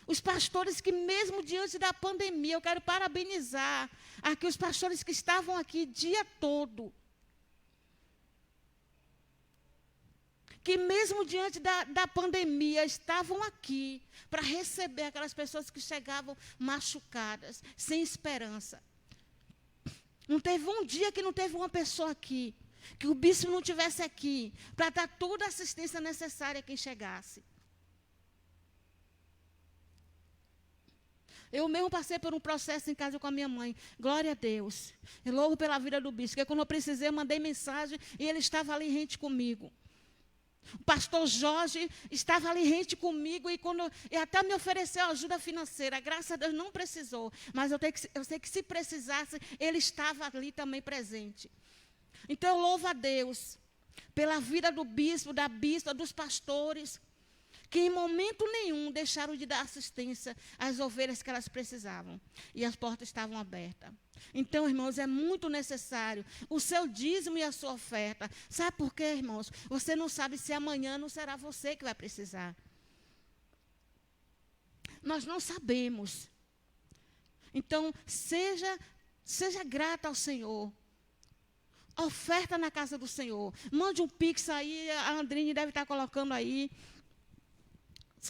Os pastores que mesmo diante da pandemia, eu quero parabenizar aqui os pastores que estavam aqui o dia todo. Que mesmo diante da pandemia, estavam aqui para receber aquelas pessoas que chegavam machucadas, sem esperança. Não teve um dia que não teve uma pessoa aqui, que o bispo não estivesse aqui, para dar toda a assistência necessária a quem chegasse. Eu mesmo passei por um processo em casa com a minha mãe. Glória a Deus. Eu louvo pela vida do bispo. Porque quando eu precisei, eu mandei mensagem e ele estava ali rente comigo. O pastor Jorge estava ali rente comigo e até me ofereceu ajuda financeira. Graças a Deus não precisou. Mas eu sei que se precisasse, ele estava ali também presente. Então eu louvo a Deus pela vida do bispo, da bispa, dos pastores, que em momento nenhum deixaram de dar assistência às ovelhas que elas precisavam. E as portas estavam abertas. Então, irmãos, é muito necessário o seu dízimo e a sua oferta. Sabe por quê, irmãos? Você não sabe se amanhã não será você que vai precisar. Nós não sabemos. Então, seja grata ao Senhor. Oferta na casa do Senhor. Mande um Pix aí, a Andrine deve estar colocando aí.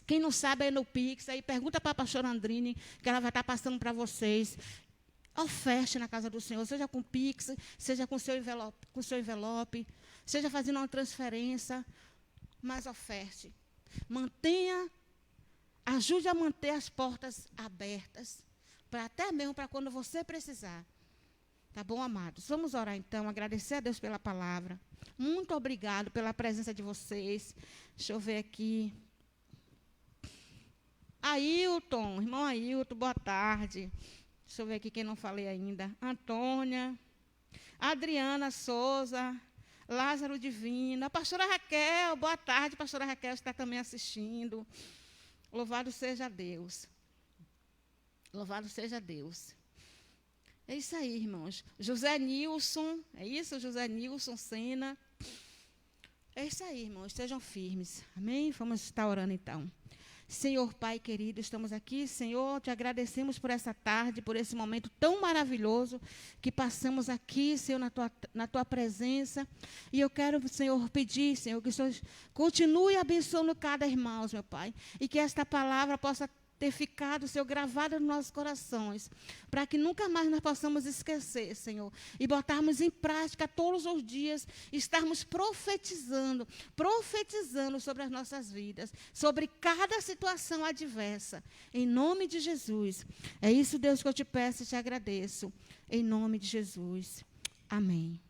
Quem não sabe é no Pix, aí pergunta para a pastora Andrine, que ela vai estar passando para vocês. Oferte na casa do Senhor, seja com Pix, seja com seu envelope, seja fazendo uma transferência, mas oferte. Ajude a manter as portas abertas, até mesmo para quando você precisar. Tá bom, amados? Vamos orar então, agradecer a Deus pela palavra. Muito obrigado pela presença de vocês. Deixa eu ver aqui. Ailton, irmão Ailton, boa tarde. Deixa eu ver aqui quem não falei ainda. Antônia, Adriana Souza, Lázaro Divino, a pastora Raquel, boa tarde, pastora Raquel está também assistindo. Louvado seja Deus. Louvado seja Deus. É isso aí, irmãos. José Nilson, é isso? José Nilson Sena. É isso aí, irmãos, sejam firmes. Amém? Vamos estar orando então. Senhor Pai querido, estamos aqui, Senhor, te agradecemos por essa tarde, por esse momento tão maravilhoso que passamos aqui, Senhor, na tua presença. E eu quero, Senhor, pedir, Senhor, que o Senhor continue abençoando cada irmão, meu Pai, e que esta palavra possa ter ficado, Senhor, gravada nos nossos corações, para que nunca mais nós possamos esquecer, Senhor, e botarmos em prática todos os dias, estarmos profetizando sobre as nossas vidas, sobre cada situação adversa, em nome de Jesus. É isso, Deus, que eu te peço e te agradeço, em nome de Jesus. Amém.